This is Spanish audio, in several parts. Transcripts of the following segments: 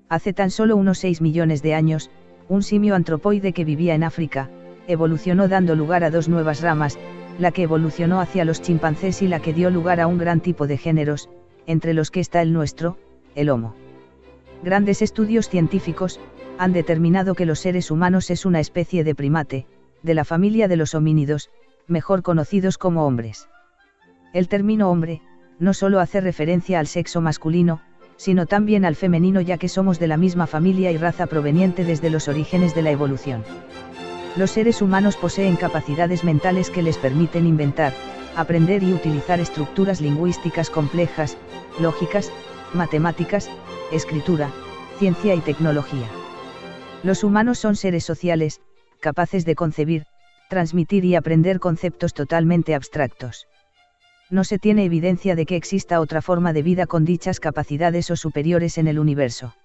Hace tan solo unos 6 millones de años, un simio antropoide que vivía en África, evolucionó dando lugar a dos nuevas ramas, la que evolucionó hacia los chimpancés y la que dio lugar a un gran tipo de géneros, entre los que está el nuestro, el Homo. Grandes estudios científicos han determinado que los seres humanos es una especie de primate, de la familia de los homínidos, mejor conocidos como hombres. El término hombre, no solo hace referencia al sexo masculino, sino también al femenino, ya que somos de la misma familia y raza proveniente desde los orígenes de la evolución. Los seres humanos poseen capacidades mentales que les permiten inventar, aprender y utilizar estructuras lingüísticas complejas, lógicas, matemáticas, escritura, ciencia y tecnología. Los humanos son seres sociales, capaces de concebir, transmitir y aprender conceptos totalmente abstractos. No se tiene evidencia de que exista otra forma de vida con dichas capacidades o superiores en el universo.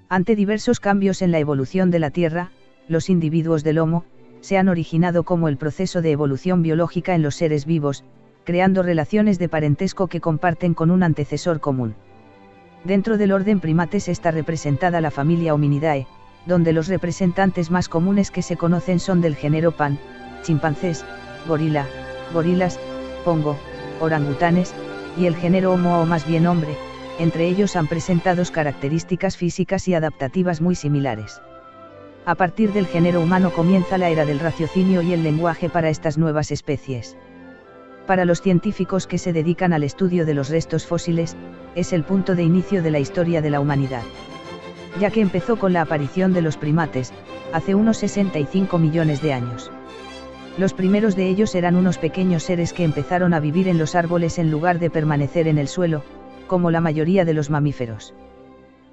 Ante diversos cambios en la evolución de la Tierra, los individuos del Homo se han originado como el proceso de evolución biológica en los seres vivos, creando relaciones de parentesco que comparten con un antecesor común. Dentro del orden primates está representada la familia Hominidae, donde los representantes más comunes que se conocen son del género Pan, chimpancés, gorila, gorilas, pongo, orangutanes, y el género Homo o más bien hombre. Entre ellos han presentado características físicas y adaptativas muy similares. A partir del género humano comienza la era del raciocinio y el lenguaje para estas nuevas especies. Para los científicos que se dedican al estudio de los restos fósiles, es el punto de inicio de la historia de la humanidad. Ya que empezó con la aparición de los primates, hace unos 65 millones de años. Los primeros de ellos eran unos pequeños seres que empezaron a vivir en los árboles en lugar de permanecer en el suelo, como la mayoría de los mamíferos.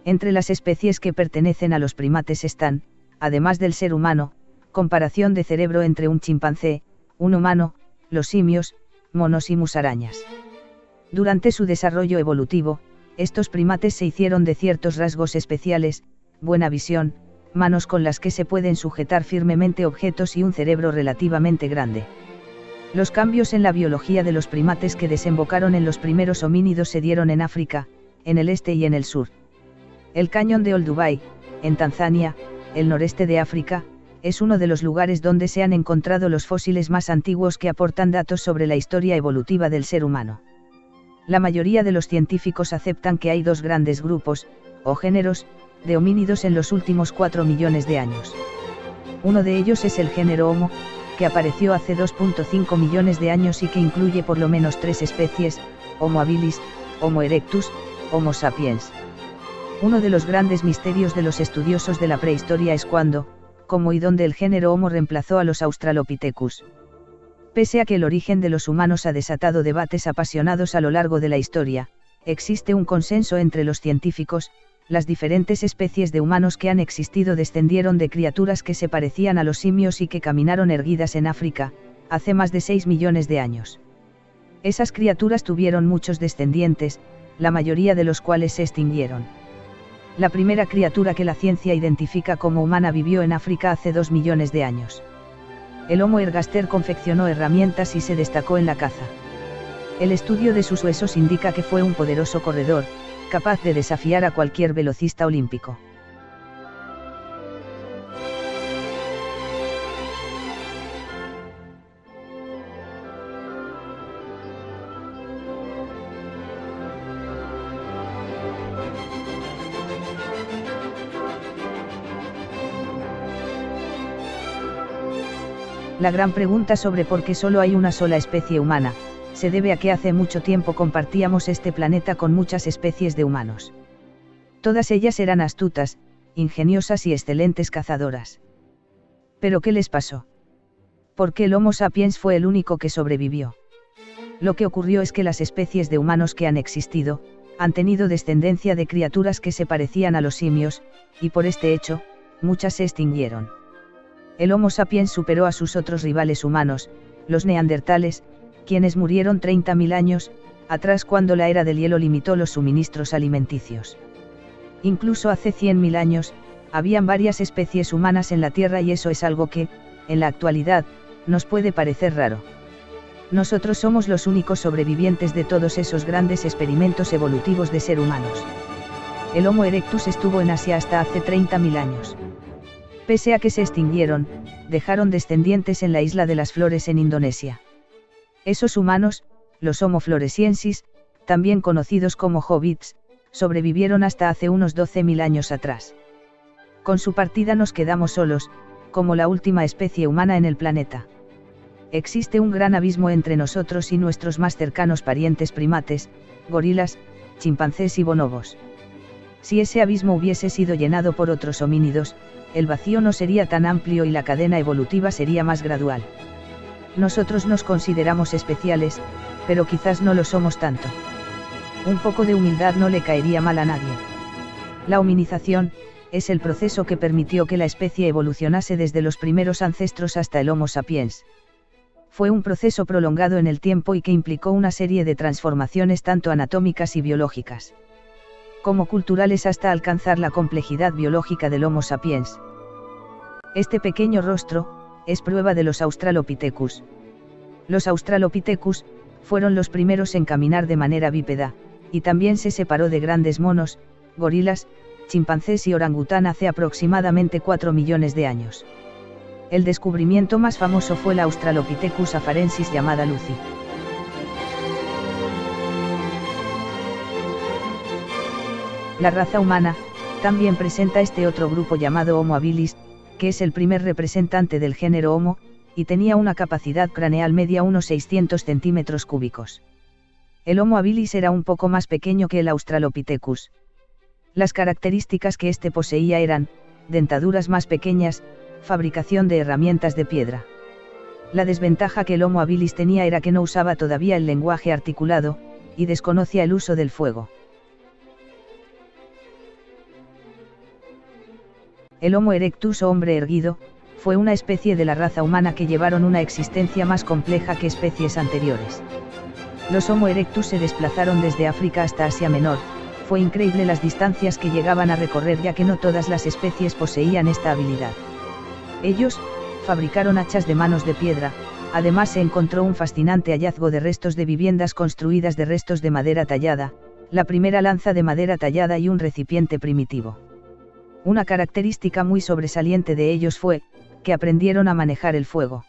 Entre las especies que pertenecen a los primates están, además del ser humano, comparación de cerebro entre un chimpancé, un humano, los simios, monos y musarañas. Durante su desarrollo evolutivo, estos primates se hicieron de ciertos rasgos especiales, buena visión, manos con las que se pueden sujetar firmemente objetos y un cerebro relativamente grande. Los cambios en la biología de los primates que desembocaron en los primeros homínidos se dieron en África, en el este y en el sur. El cañón de Olduvai, en Tanzania, el noreste de África, es uno de los lugares donde se han encontrado los fósiles más antiguos que aportan datos sobre la historia evolutiva del ser humano. La mayoría de los científicos aceptan que hay dos grandes grupos, o géneros, de homínidos en los últimos 4 millones de años. Uno de ellos es el género Homo, que apareció hace 2.5 millones de años y que incluye por lo menos 3 especies, Homo habilis, Homo erectus, Homo sapiens. Uno de los grandes misterios de los estudiosos de la prehistoria es cuándo, cómo y dónde el género Homo reemplazó a los Australopithecus. Pese a que el origen de los humanos ha desatado debates apasionados a lo largo de la historia, existe un consenso entre los científicos: las diferentes especies de humanos que han existido descendieron de criaturas que se parecían a los simios y que caminaron erguidas en África, hace más de 6 millones de años. Esas criaturas tuvieron muchos descendientes, la mayoría de los cuales se extinguieron. La primera criatura que la ciencia identifica como humana vivió en África hace 2 millones de años. El Homo ergaster confeccionó herramientas y se destacó en la caza. El estudio de sus huesos indica que fue un poderoso corredor, capaz de desafiar a cualquier velocista olímpico. La gran pregunta sobre por qué solo hay una sola especie humana, se debe a que hace mucho tiempo compartíamos este planeta con muchas especies de humanos. Todas ellas eran astutas, ingeniosas y excelentes cazadoras. ¿Pero qué les pasó? ¿Por qué el Homo sapiens fue el único que sobrevivió? Lo que ocurrió es que las especies de humanos que han existido, han tenido descendencia de criaturas que se parecían a los simios, y por este hecho, muchas se extinguieron. El Homo sapiens superó a sus otros rivales humanos, los neandertales, quienes murieron 30.000 años atrás cuando la era del hielo limitó los suministros alimenticios. Incluso hace 100.000 años, habían varias especies humanas en la Tierra y eso es algo que, en la actualidad, nos puede parecer raro. Nosotros somos los únicos sobrevivientes de todos esos grandes experimentos evolutivos de ser humanos. El Homo erectus estuvo en Asia hasta hace 30.000 años. Pese a que se extinguieron, dejaron descendientes en la Isla de las Flores en Indonesia. Esos humanos, los Homo floresiensis, también conocidos como hobbits, sobrevivieron hasta hace unos 12.000 años atrás. Con su partida nos quedamos solos, como la última especie humana en el planeta. Existe un gran abismo entre nosotros y nuestros más cercanos parientes primates, gorilas, chimpancés y bonobos. Si ese abismo hubiese sido llenado por otros homínidos, el vacío no sería tan amplio y la cadena evolutiva sería más gradual. Nosotros nos consideramos especiales, pero quizás no lo somos tanto. Un poco de humildad no le caería mal a nadie. La hominización es el proceso que permitió que la especie evolucionase desde los primeros ancestros hasta el Homo sapiens. Fue un proceso prolongado en el tiempo y que implicó una serie de transformaciones tanto anatómicas y biológicas como culturales hasta alcanzar la complejidad biológica del Homo sapiens. Este pequeño rostro es prueba de los Australopithecus. Los Australopithecus fueron los primeros en caminar de manera bípeda, y también se separó de grandes monos, gorilas, chimpancés y orangután hace aproximadamente 4 millones de años. El descubrimiento más famoso fue la Australopithecus afarensis llamada Lucy. La raza humana también presenta este otro grupo llamado Homo habilis, que es el primer representante del género Homo, y tenía una capacidad craneal media unos 600 centímetros cúbicos. El Homo habilis era un poco más pequeño que el Australopithecus. Las características que éste poseía eran, dentaduras más pequeñas, fabricación de herramientas de piedra. La desventaja que el Homo habilis tenía era que no usaba todavía el lenguaje articulado, y desconocía el uso del fuego. El Homo erectus o hombre erguido, fue una especie de la raza humana que llevaron una existencia más compleja que especies anteriores. Los Homo erectus se desplazaron desde África hasta Asia Menor. Fue increíble las distancias que llegaban a recorrer ya que no todas las especies poseían esta habilidad. Ellos fabricaron hachas de manos de piedra, además se encontró un fascinante hallazgo de restos de viviendas construidas de restos de madera tallada, la primera lanza de madera tallada y un recipiente primitivo. Una característica muy sobresaliente de ellos fue, que aprendieron a manejar el fuego.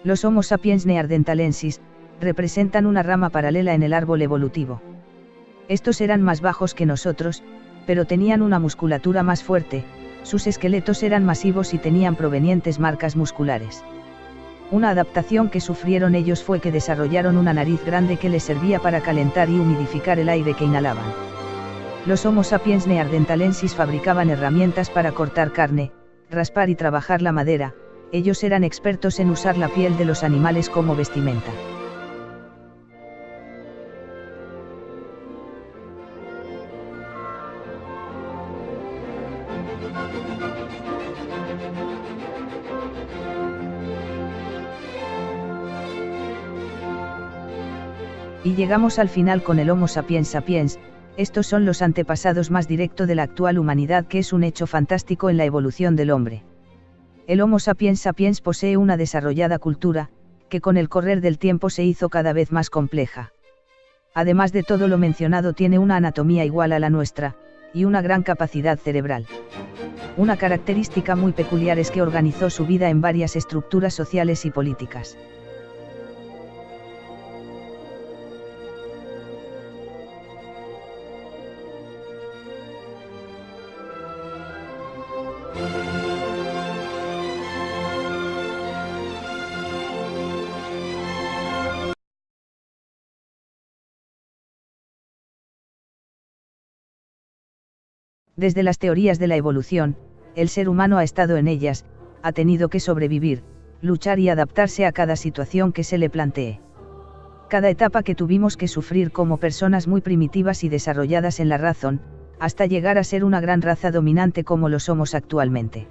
Los Homo sapiens neanderthalensis representan una rama paralela en el árbol evolutivo. Estos eran más bajos que nosotros, pero tenían una musculatura más fuerte, sus esqueletos eran masivos y tenían provenientes marcas musculares. Una adaptación que sufrieron ellos fue que desarrollaron una nariz grande que les servía para calentar y humidificar el aire que inhalaban. Los Homo sapiens neanderthalensis fabricaban herramientas para cortar carne, raspar y trabajar la madera. Ellos eran expertos en usar la piel de los animales como vestimenta. Y llegamos al final con el Homo sapiens sapiens. Estos son los antepasados más directos de la actual humanidad, que es un hecho fantástico en la evolución del hombre. El Homo sapiens sapiens posee una desarrollada cultura, que con el correr del tiempo se hizo cada vez más compleja. Además de todo lo mencionado, tiene una anatomía igual a la nuestra, y una gran capacidad cerebral. Una característica muy peculiar es que organizó su vida en varias estructuras sociales y políticas. Desde las teorías de la evolución, el ser humano ha estado en ellas, ha tenido que sobrevivir, luchar y adaptarse a cada situación que se le plantee. Cada etapa que tuvimos que sufrir como personas muy primitivas y desarrolladas en la razón, hasta llegar a ser una gran raza dominante como lo somos actualmente.